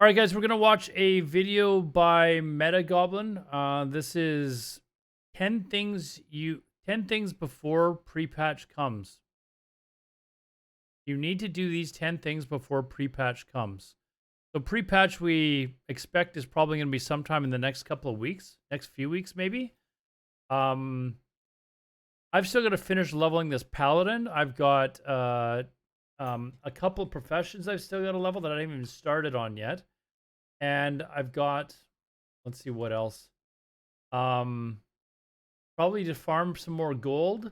All right, guys, we're gonna watch a video by Meta Goblin. This is 10 things before pre-patch comes. You need to do these 10 things before pre-patch comes. So pre-patch we expect is probably gonna be sometime in the next couple of weeks, next few weeks maybe. I've still got to finish leveling this paladin. I've got a couple of professions I've still got to level that I haven't even started on yet. And I've got, let's see what else. Probably to farm some more gold.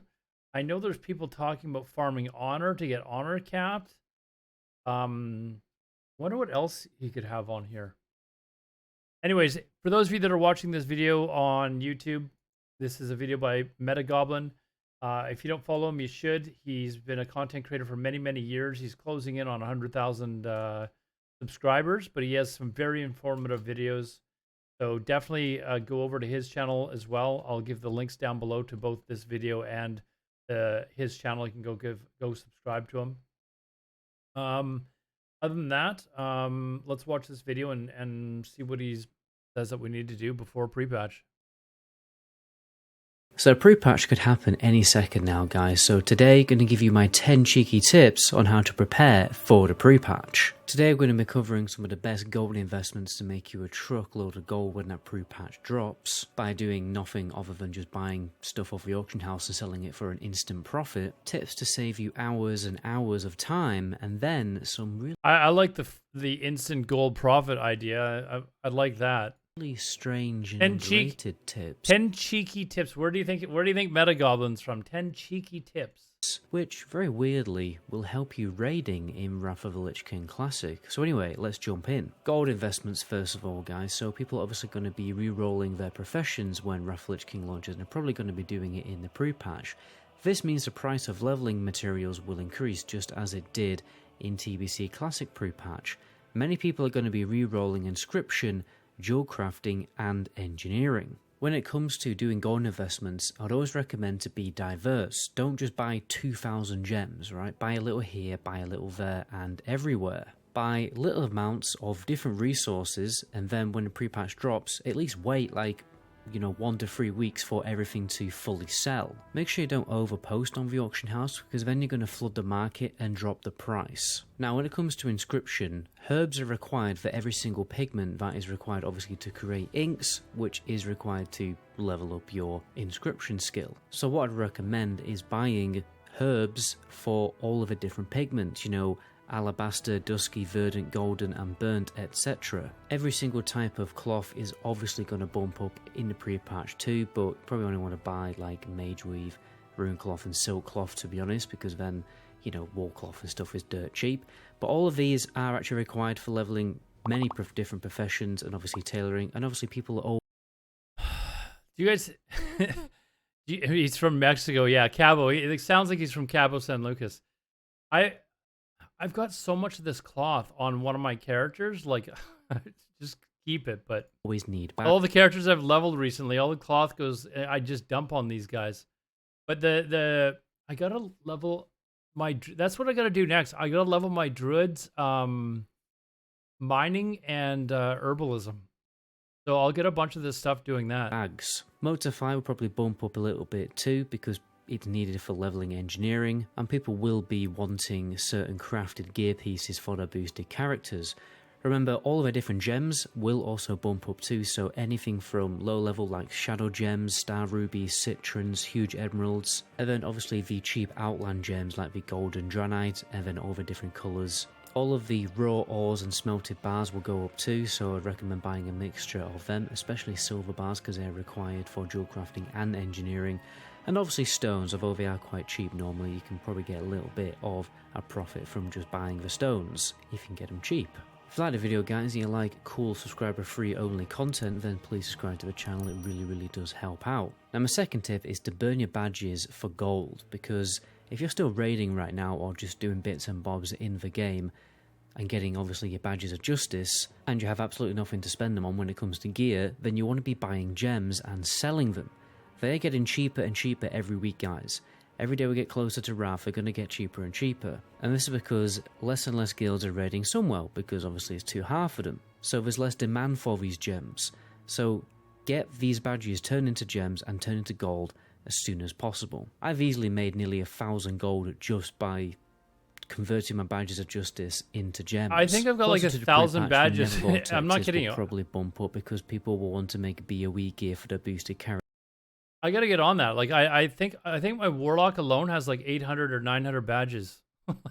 I know there's people talking about farming honor to get honor capped. Wonder what else you could have on here. Anyways, for those of you that are watching this video on YouTube, this is a video by Meta Goblin. If you don't follow him, you should. He's been a content creator for many, many years. He's closing in on 100,000 subscribers, but he has some very informative videos. So definitely go over to his channel as well. I'll give the links down below to both this video and his channel. You can go subscribe to him. Other than that, let's watch this video and see what he says that we need to do before pre-patch. So pre-patch could happen any second now, guys. So today, going to give you my 10 cheeky tips on how to prepare for the pre-patch. Today, we're going to be covering some of the best gold investments to make you a truckload of gold when that pre-patch drops by doing nothing other than just buying stuff off the auction house and selling it for an instant profit. Tips to save you hours and hours of time, and then some really I like the instant gold profit idea. I like that. Really strange and underrated tips. 10 cheeky tips. Where do you think Meta Goblin's from? 10 cheeky tips. Which, very weirdly, will help you raiding in Wrath of the Lich King Classic. So anyway, let's jump in. Gold investments first of all, guys. So people are obviously going to be re-rolling their professions when Wrath of the Lich King launches, and they're probably going to be doing it in the pre-patch. This means the price of leveling materials will increase just as it did in TBC Classic pre-patch. Many people are going to be re-rolling inscription, jewel crafting and engineering. When it comes to doing gold investments, I'd always recommend to be diverse. Don't just buy 2,000 gems, right? Buy a little here, buy a little there and everywhere. Buy little amounts of different resources, and then when the pre-patch drops, at least wait 1 to 3 weeks for everything to fully sell. Make sure you don't overpost on the auction house, because then you're going to flood the market and drop the price. Now when it comes to inscription, herbs are required for every single pigment that is required obviously to create inks, which is required to level up your inscription skill. So what I'd recommend is buying herbs for all of the different pigments, alabaster, dusky, verdant, golden and burnt, etc. Every single type of cloth is obviously going to bump up in the pre-patch too, but probably only want to buy like mage weave, rune cloth and silk cloth, to be honest, because then wool cloth and stuff is dirt cheap. But all of these are actually required for leveling many different professions and obviously tailoring, and obviously people are all You guys he's from Mexico. Yeah, Cabo. It sounds like he's from Cabo San Lucas. I've got so much of this cloth on one of my characters, like just keep it, but always need all the characters I've leveled recently, all the cloth goes, I just dump on these guys. But I gotta level that's what I gotta do next. I gotta level my druids, mining and herbalism. So I'll get a bunch of this stuff doing that. Bags. Motorfy will probably bump up a little bit too, because it's needed for leveling engineering, and people will be wanting certain crafted gear pieces for their boosted characters. Remember, all of our different gems will also bump up too, so anything from low level like shadow gems, star rubies, citrons, huge emeralds, and then obviously the cheap outland gems like the golden dranite, and then all the different colours. All of the raw ores and smelted bars will go up too, so I'd recommend buying a mixture of them, especially silver bars because they're required for jewel crafting and engineering. And obviously stones, although they are quite cheap normally, you can probably get a little bit of a profit from just buying the stones, if you can get them cheap. If you like the video, guys, and you like cool subscriber free only content, then please subscribe to the channel. It really does help out. Now my second tip is to burn your badges for gold, because if you're still raiding right now or just doing bits and bobs in the game and getting obviously your badges of justice, and you have absolutely nothing to spend them on when it comes to gear, then you want to be buying gems and selling them. They're getting cheaper and cheaper every week, guys. Every day we get closer to Wrath, they're going to get cheaper and cheaper. And this is because less and less guilds are raiding Sunwell, because obviously it's too hard for them. So there's less demand for these gems. So get these badges turned into gems and turned into gold as soon as possible. I've easily made nearly 1,000 gold just by converting my badges of justice into gems. I think I've got like 1,000 badges. I'm not kidding you. Probably bump up because people will want to make BOE gear for their boosted character. I gotta get on that. Like I think my Warlock alone has like 800 or 900 badges.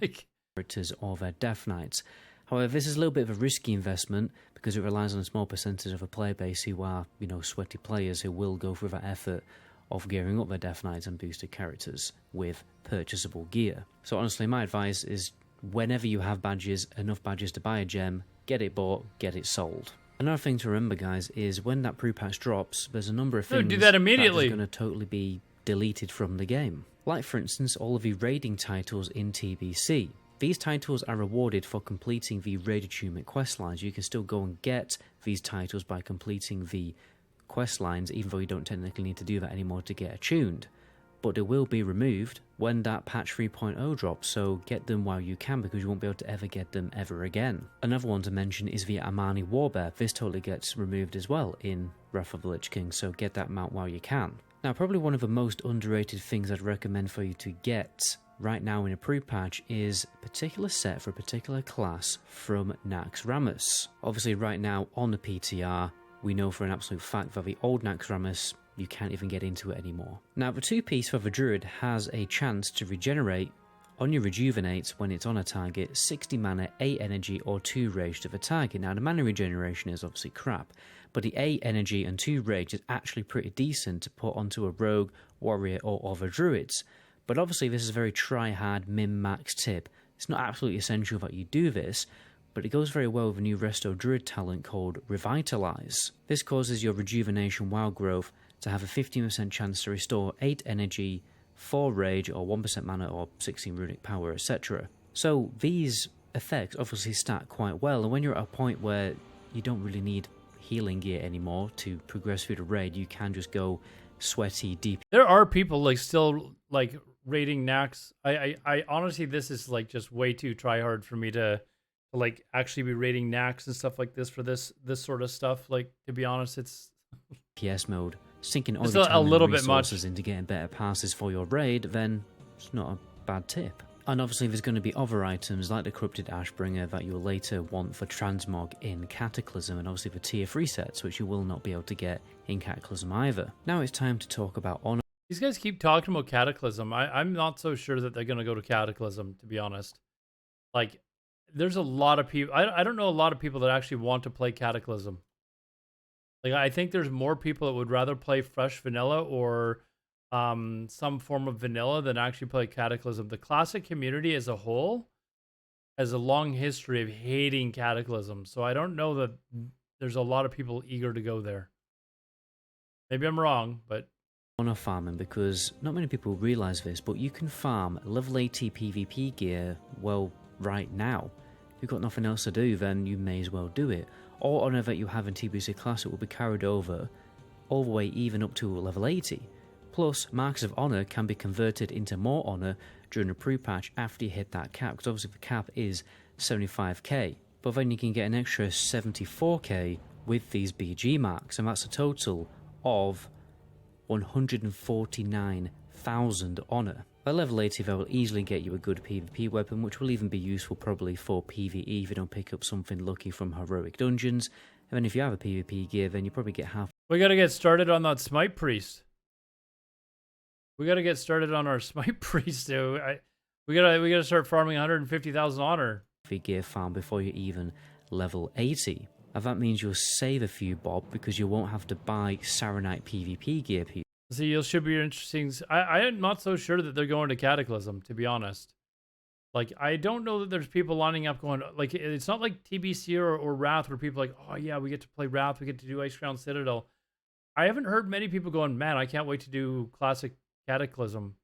Like characters or their Death Knights. However, this is a little bit of a risky investment because it relies on a small percentage of a player base who are, you know, sweaty players who will go through that effort of gearing up their Death Knights and boosted characters with purchasable gear. So honestly, my advice is whenever you have badges, enough badges to buy a gem, get it bought, get it sold. Another thing to remember, guys, is when that pre-patch drops, there's a number of things do that immediately. that are going to totally be deleted from the game. Like, for instance, all of the raiding titles in TBC. These titles are rewarded for completing the raid achievement quest lines. You can still go and get these titles by completing the quest lines, even though you don't technically need to do that anymore to get attuned. But they will be removed when that patch 3.0 drops, so get them while you can because you won't be able to ever get them ever again. Another one to mention is the Amani Warbear. This totally gets removed as well in Wrath of the Lich King, so get that mount while you can. Now, probably one of the most underrated things I'd recommend for you to get right now in a pre-patch is a particular set for a particular class from Naxxramas. Obviously, right now on the PTR, we know for an absolute fact that the old Naxxramas, you can't even get into it anymore. Now, the 2-piece for the Druid has a chance to regenerate on your Rejuvenate when it's on a target 60 mana, 8 energy, or 2 rage to the target. Now, the mana regeneration is obviously crap, but the 8 energy and 2 rage is actually pretty decent to put onto a Rogue, Warrior, or other Druids. But obviously, this is a very try-hard, min-max tip. It's not absolutely essential that you do this, but it goes very well with a new Resto Druid talent called Revitalize. This causes your Rejuvenation Wild Growth to have a 15% chance to restore 8 energy, 4 rage, or 1% mana, or 16 runic power, etc. So these effects obviously stack quite well, and when you're at a point where you don't really need healing gear anymore to progress through the raid, you can just go sweaty, deep. There are people like still like raiding Nax. I honestly, this is like just way too try hard for me to like actually be raiding Nax and stuff like this for this sort of stuff. Like, to be honest, it's PS mode. Sinking all it's your time a little and bit resources much into getting better passes for your raid, then it's not a bad tip. And obviously there's going to be other items like the Corrupted Ashbringer that you'll later want for Transmog in Cataclysm, and obviously the tier 3 sets, which you will not be able to get in Cataclysm either. Now it's time to talk about Honor. These guys keep talking about Cataclysm. I'm not so sure that they're going to go to Cataclysm, to be honest. Like, there's a lot of people. I don't know a lot of people that actually want to play Cataclysm. Like, I think there's more people that would rather play fresh vanilla or some form of vanilla than actually play Cataclysm. The classic community as a whole has a long history of hating Cataclysm, so I don't know that there's a lot of people eager to go there. Maybe I'm wrong, but Honor farming, because not many people realize this, but you can farm level 80 PvP gear, well, right now. If you've got nothing else to do, then you may as well do it. All honor that you have in TBC Classic will be carried over all the way even up to level 80. Plus, marks of honor can be converted into more honor during a pre-patch after you hit that cap, because obviously the cap is 75k. But then you can get an extra 74k with these BG marks, and that's a total of 149,000 honor. At level 80, that will easily get you a good PvP weapon, which will even be useful probably for PvE if you don't pick up something lucky from heroic dungeons. And then if you have a PvP gear, then you probably get half. We gotta get started on that Smite Priest. We gotta get started on our Smite Priest. We gotta start farming 150,000 honor. Gear farm before you even level 80. And that means you'll save a few bob because you won't have to buy Saronite PvP gear. See, it should be interesting. I'm not so sure that they're going to Cataclysm, to be honest. Like, I don't know that there's people lining up going, like, it's not like TBC or Wrath where people are like, oh yeah, we get to play Wrath, we get to do Ice Crown Citadel. I haven't heard many people going, man, I can't wait to do Classic Cataclysm.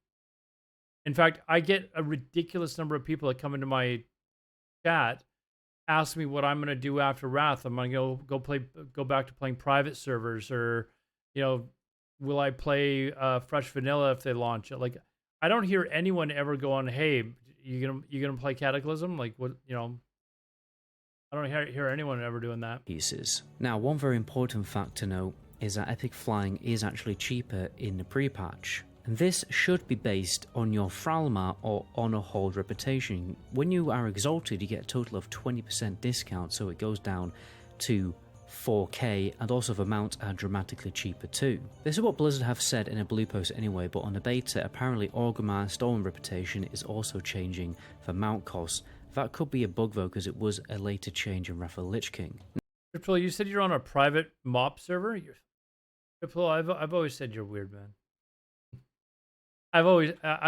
In fact, I get a ridiculous number of people that come into my chat, ask me what I'm going to do after Wrath. I'm going to go back to playing private servers, or, you know, will I play fresh vanilla if they launch it? Like, I don't hear anyone ever going, "Hey, you gonna play Cataclysm?" Like what, you know? I don't hear anyone ever doing that. Pieces. Now, one very important fact to note is that Epic Flying is actually cheaper in the pre-patch. And this should be based on your Fralma or Honor Hold reputation. When you are Exalted, you get a total of 20% discount, so it goes down to 4k, and also the mounts are dramatically cheaper too. This is what Blizzard have said in a blue post anyway, but on the beta, apparently Orgrimmar Stolen Reputation is also changing for mount costs. That could be a bug though, because it was a later change in Wrath of the Lich King. Triple, you said you're on a private mop server? Triple, I've always said you're weird, man. I've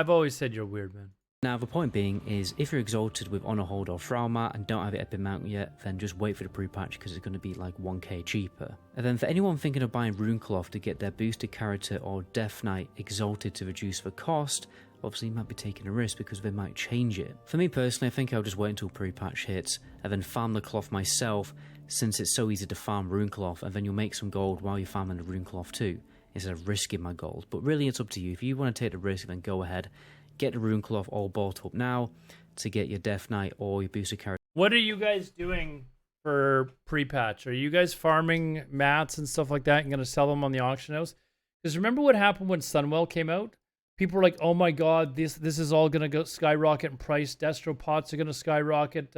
always said you're weird, man. Now, the point being is, if you're Exalted with Honor Hold or Fralma and don't have it Epic Mount yet, then just wait for the pre-patch because it's going to be like 1k cheaper. And then for anyone thinking of buying Runecloth to get their boosted character or Death Knight Exalted to reduce the cost, obviously you might be taking a risk because they might change it. For me personally, I think I'll just wait until pre-patch hits and then farm the cloth myself, since it's so easy to farm Runecloth, and then you'll make some gold while you're farming the Runecloth too, instead of risking my gold. But really it's up to you. If you want to take the risk, then go ahead. Get the Runecloth all bought up now to get your Death Knight or your boosted character. What are you guys doing for pre-patch? Are you guys farming mats and stuff like that and going to sell them on the auction house? Because remember what happened when Sunwell came out? People were like, "Oh my God, this is all going to go skyrocket in price. Destro pots are going to skyrocket.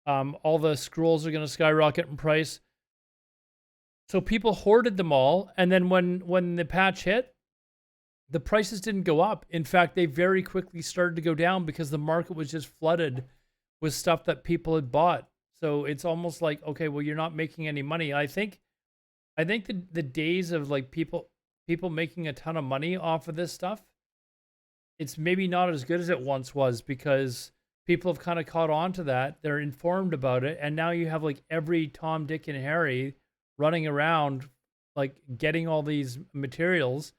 All the scrolls are going to skyrocket in price." So people hoarded them all, and then when the patch hit, the prices didn't go up. In fact, they very quickly started to go down because the market was just flooded with stuff that people had bought. So it's almost like, okay, well, you're not making any money. I think the days of like people making a ton of money off of this stuff, it's maybe not as good as it once was, because people have kind of caught on to that. They're informed about it, and now you have like every Tom, Dick, and Harry running around like getting all these materials,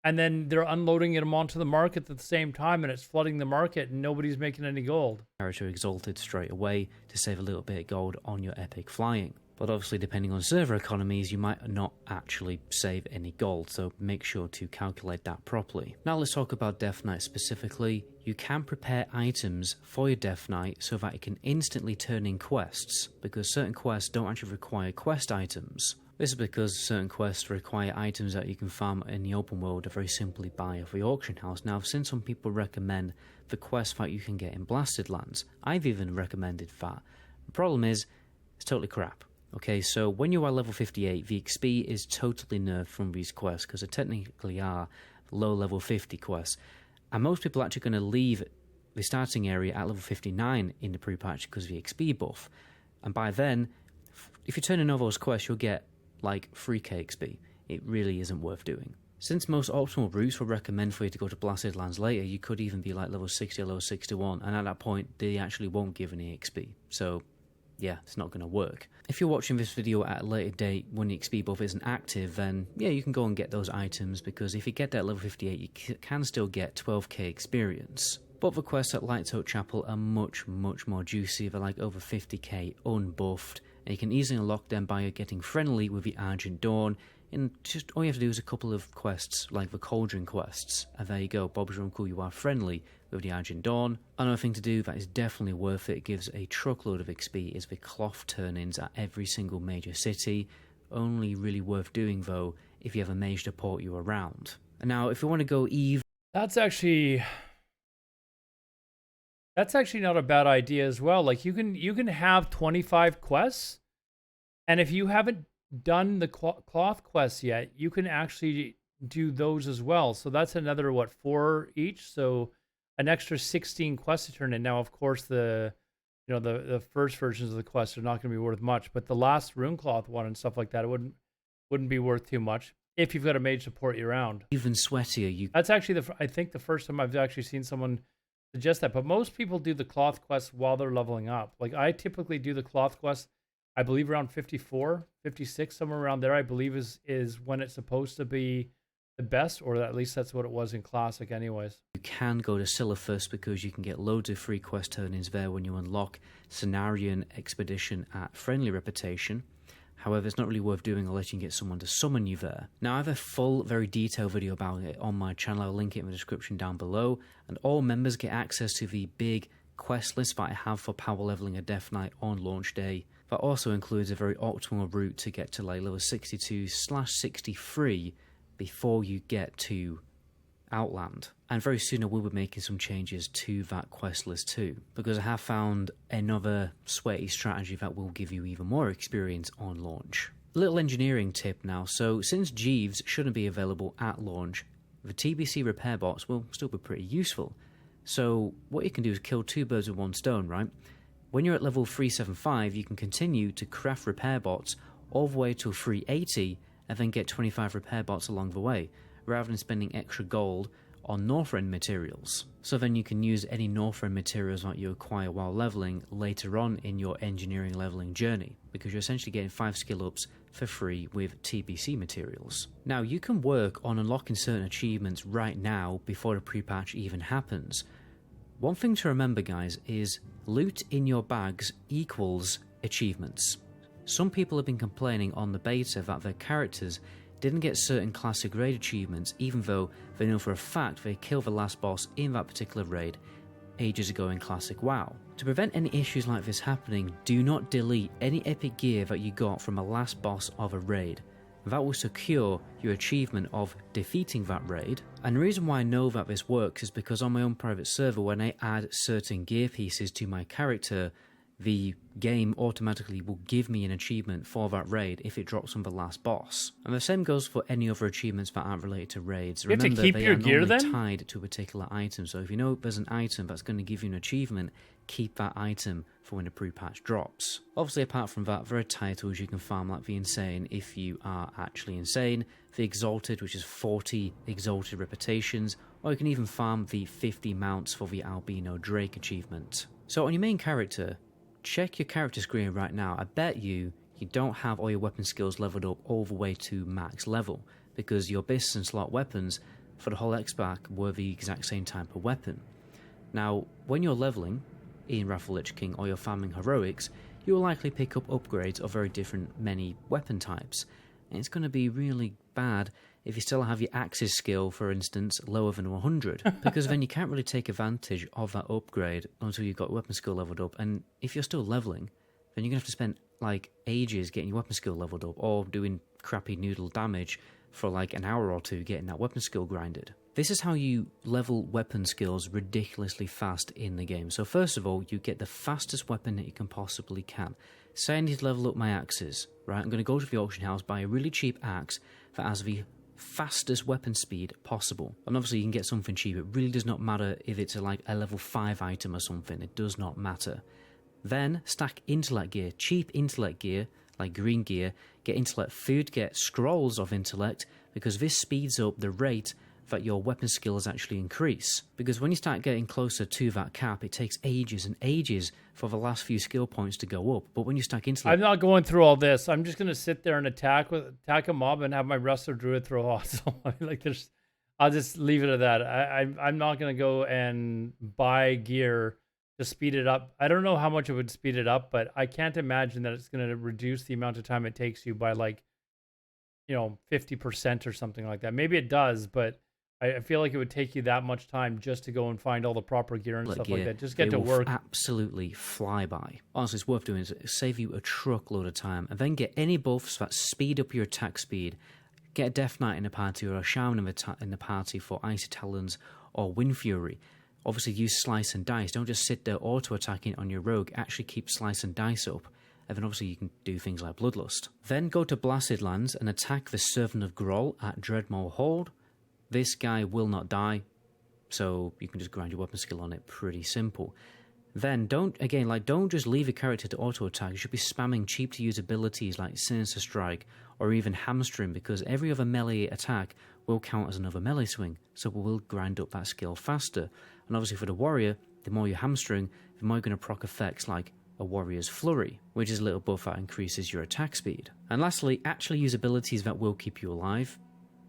and then they're unloading them onto the market at the same time, and it's flooding the market, and nobody's making any gold. Character Exalted straight away to save a little bit of gold on your Epic Flying. But obviously, depending on server economies, you might not actually save any gold, so make sure to calculate that properly. Now let's talk about Death Knight specifically. You can prepare items for your Death Knight so that it can instantly turn in quests, because certain quests don't actually require quest items. This is because certain quests require items that you can farm in the open world or very simply buy off the auction house. Now, I've seen some people recommend the quest that you can get in Blasted Lands. I've even recommended that. The problem is, it's totally crap. Okay, so when you are level 58, the XP is totally nerfed from these quests, because they technically are low level 50 quests. And most people are actually going to leave the starting area at level 59 in the pre-patch because of the XP buff. And by then, if you turn in all those quests, you'll get like 3k XP. It really isn't worth doing. Since most optimal routes will recommend for you to go to Blasted Lands later, you could even be like level 60 or level 61, and at that point, they actually won't give any XP. So yeah, it's not going to work. If you're watching this video at a later date when the XP buff isn't active, then yeah, you can go and get those items, because if you get that level 58, you can still get 12k experience. But the quests at Lightsoak Chapel are much more juicy. They're like over 50k unbuffed, and you can easily unlock them by getting friendly with the Argent Dawn. And just all you have to do is a couple of quests, like the Cauldron quests, and there you go, Bob's your uncle, you are friendly with the Argent Dawn. Another thing to do that is definitely worth it, gives a truckload of XP, is the cloth turn-ins at every single major city. Only really worth doing though if you have a mage to port you around. And now if you want to go even... That's actually not a bad idea as well. Like you can have 25 quests, and if you haven't done the cloth quests yet, you can actually do those as well. So that's another 4 each, so an extra 16 quests to turn in. Now of course the first versions of the quests are not going to be worth much, but the last Runecloth one and stuff like that, it wouldn't be worth too much if you've got a mage support you around. Even sweatier. That's actually I think the first time I've actually seen someone suggest that, but most people do the cloth quests while they're leveling up. Like I typically do the cloth quests, I believe around 54, 56, somewhere around there, I believe is when it's supposed to be the best, or at least that's what it was in Classic anyways. You can go to Scylla first, because you can get loads of free quest turn-ins there when you unlock Cenarian Expedition at Friendly Reputation. However, it's not really worth doing unless you can get someone to summon you there. Now, I have a full, very detailed video about it on my channel. I'll link it in the description down below. And all members get access to the big quest list that I have for power leveling a Death Knight on launch day. That also includes a very optimal route to get to like level 62/63 before you get to Outland. And very soon I will be making some changes to that quest list too, because I have found another sweaty strategy that will give you even more experience on launch. A little engineering tip now. So since Jeeves shouldn't be available at launch, the TBC repair bots will still be pretty useful. So what you can do is kill two birds with one stone, right? When you're at level 375, you can continue to craft repair bots all the way to 380 and then get 25 repair bots along the way, rather than spending extra gold on Northrend materials. So then you can use any Northrend materials that you acquire while leveling later on in your engineering leveling journey, because you're essentially getting 5 skill ups for free with TBC materials. Now, you can work on unlocking certain achievements right now before the pre-patch even happens. One thing to remember, guys, is loot in your bags equals achievements. Some people have been complaining on the beta that their characters didn't get certain classic raid achievements, even though they know for a fact they killed the last boss in that particular raid ages ago in Classic WoW. To prevent any issues like this happening, do not delete any epic gear that you got from a last boss of a raid. That will secure your achievement of defeating that raid. And the reason why I know that this works is because on my own private server, when I add certain gear pieces to my character, the game automatically will give me an achievement for that raid if it drops from the last boss. And the same goes for any other achievements that aren't related to raids. You have to keep your gear then? Tied to a particular item. So if you know there's an item that's going to give you an achievement, keep that item for when the pre-patch drops. Obviously, apart from that, there are titles you can farm like the Insane if you are actually insane, the Exalted, which is 40 Exalted reputations, or you can even farm the 50 mounts for the Albino Drake achievement. So on your main character, check your character screen right now. I bet you don't have all your weapon skills leveled up all the way to max level, because your Abyss and slot weapons for the whole X-Pack were the exact same type of weapon. Now, when you're leveling in Wrath of the Lich King or you're farming heroics, you will likely pick up upgrades of very different many weapon types. And it's going to be really bad if you still have your Axes skill, for instance, lower than 100, because then you can't really take advantage of that upgrade until you've got weapon skill leveled up. And if you're still leveling, then you're going to have to spend like ages getting your weapon skill leveled up, or doing crappy noodle damage for like an hour or two getting that weapon skill grinded. This is how you level weapon skills ridiculously fast in the game. So first of all, you get the fastest weapon that you can possibly can. Say I need to level up my axes, right? I'm going to go to the auction house, buy a really cheap axe that has the fastest weapon speed possible. And obviously you can get something cheap. It really does not matter if it's like a level 5 item or something. It does not matter. Then stack intellect gear, cheap intellect gear, like green gear, get intellect food, get scrolls of intellect, because this speeds up the rate that your weapon skills actually increase. Because when you start getting closer to that cap, it takes ages and ages for the last few skill points to go up. But when you stack intellect... I'm not going through all this. I'm just going to sit there and attack a mob and have my Wrestler Druid throw awesome. Like I'll just leave it at that. I'm not going to go and buy gear to speed it up. I don't know how much it would speed it up, but I can't imagine that it's going to reduce the amount of time it takes you by 50% or something like that. Maybe it does, but I feel like it would take you that much time just to go and find all the proper gear and stuff like that. Just get to work. Absolutely fly by. Honestly, it's worth doing. It'll save you a truckload of time. And then get any buffs that speed up your attack speed. Get a Death Knight in the party or a Shaman in the party for Icy Talons or Wind Fury. Obviously, use Slice and Dice. Don't just sit there auto-attacking on your rogue. Actually keep Slice and Dice up. And then obviously you can do things like Bloodlust. Then go to Blasted Lands and attack the Servant of Groll at Dreadmaw Hold. This guy will not die, so you can just grind your weapon skill on it. Pretty simple. Then don't just leave a character to auto-attack. You should be spamming cheap-to-use abilities like Sinister Strike or even Hamstring, because every other melee attack will count as another melee swing, so we will grind up that skill faster. And obviously for the warrior, the more you hamstring, the more you're going to proc effects like a Warrior's Flurry, which is a little buff that increases your attack speed. And lastly, actually use abilities that will keep you alive,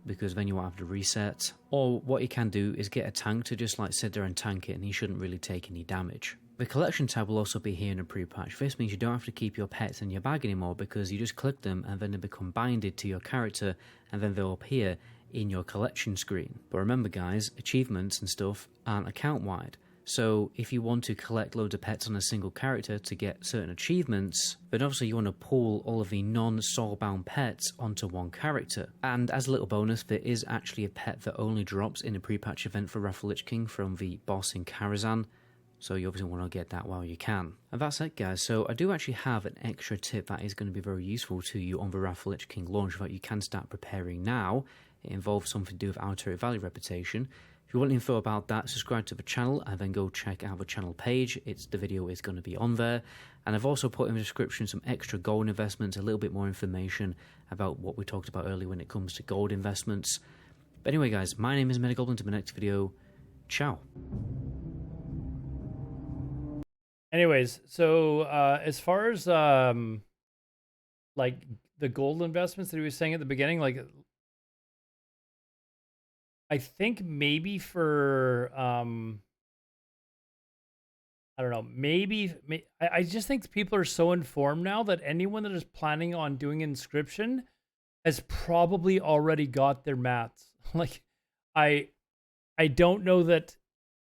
because then you won't have to reset. Or what you can do is get a tank to just sit there and tank it, and he shouldn't really take any damage. The collection tab will also be here in a pre-patch. This means you don't have to keep your pets in your bag anymore because you just click them and then they become binded to your character and then they'll appear in your collection screen. But remember guys, achievements and stuff aren't account-wide. So if you want to collect loads of pets on a single character to get certain achievements, then obviously you want to pool all of the non-soulbound pets onto one character. And as a little bonus, there is actually a pet that only drops in a pre-patch event for Wrath of the Lich King from the boss in Karazhan. So you obviously want to get that while you can. And that's it guys, so I do actually have an extra tip that is going to be very useful to you on the Wrath of the Lich King launch that you can start preparing now. It involves something to do with Alodar Valley reputation. If you want info about that, subscribe to the channel and then go check out the channel page. The video is going to be on there. And I've also put in the description some extra gold investments, a little bit more information about what we talked about earlier when it comes to gold investments. But anyway guys, my name is Metagoblin. To the next video, ciao. Anyways, so as far as like the gold investments that he was saying at the beginning, like I think maybe for I don't know, I just think people are so informed now that anyone that is planning on doing inscription has probably already got their mats. Like I don't know that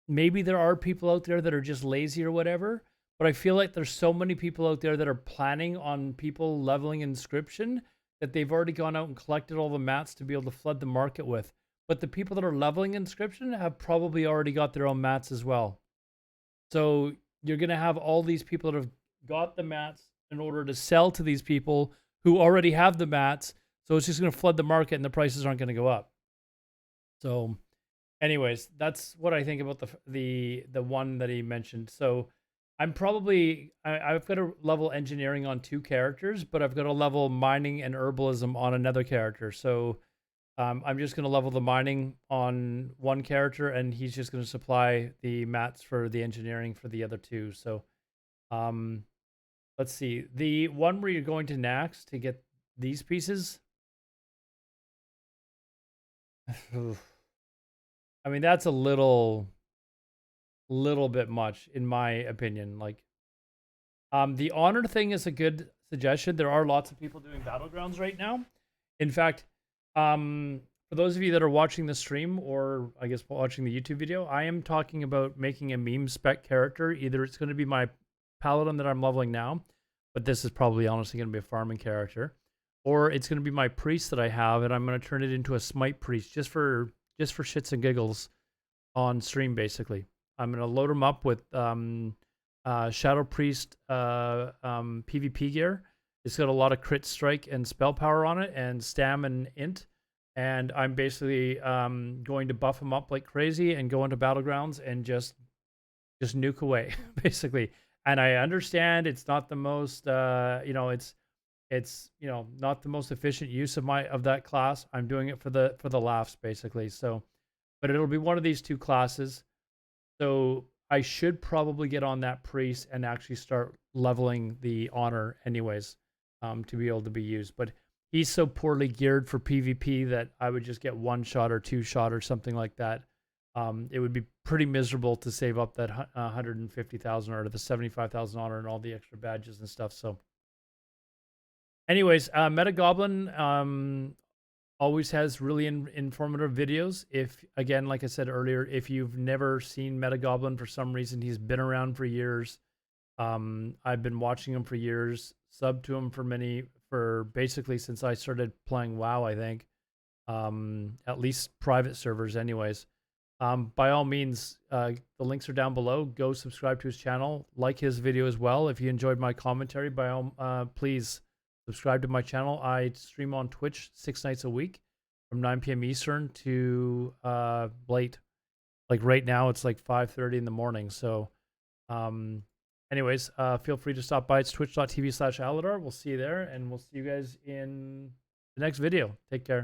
maybe there are people out there that are just lazy or whatever, but I feel like there's so many people out there that are planning on people leveling inscription that they've already gone out and collected all the mats to be able to flood the market with. But the people that are leveling inscription have probably already got their own mats as well. So you're going to have all these people that have got the mats in order to sell to these people who already have the mats. So it's just going to flood the market and the prices aren't going to go up. So anyways, that's what I think about the one that he mentioned. So I'm probably, I've got to level engineering on 2 characters, but I've got to level mining and herbalism on another character. So I'm just going to level the mining on 1 character, and he's just going to supply the mats for the engineering for the other 2. So let's see. The one where you're going to Nax to get these pieces. I mean, that's a little bit much, in my opinion. Like, the honor thing is a good suggestion. There are lots of people doing battlegrounds right now. In fact, for those of you that are watching the stream, or I guess watching the YouTube video, I am talking about making a meme spec character. Either it's going to be my paladin that I'm leveling now, but this is probably honestly going to be a farming character, or it's going to be my priest that I have, and I'm going to turn it into a smite priest just for shits and giggles on stream. Basically, I'm going to load him up with Shadow Priest PvP gear. It's got a lot of crit strike and spell power on it, and stam and int. And I'm basically going to buff him up like crazy and go into battlegrounds and just nuke away, basically. And I understand it's not the most, it's not the most efficient use of that class. I'm doing it for the laughs, basically. So, but it'll be one of these 2 classes. So I should probably get on that priest and actually start leveling the honor, anyways, to be able to be used. But he's so poorly geared for PvP that I would just get 1 shot or 2 shot or something like that. It would be pretty miserable to save up that 150,000 or the 75,000 honor and all the extra badges and stuff. So anyways, Metagoblin always has really informative videos. If, again, like I said earlier, if you've never seen Metagoblin for some reason, he's been around for years. I've been watching him for years, subbed to him for basically since I started playing WoW, I think. At least private servers anyways. By all means, the links are down below. Go subscribe to his channel. Like his video as well. If you enjoyed my commentary, please subscribe to my channel. I stream on Twitch 6 nights a week from 9 p.m. Eastern to late. Like right now, it's like 5:30 in the morning. So anyways, feel free to stop by. It's twitch.tv/Alodar. We'll see you there, and we'll see you guys in the next video. Take care.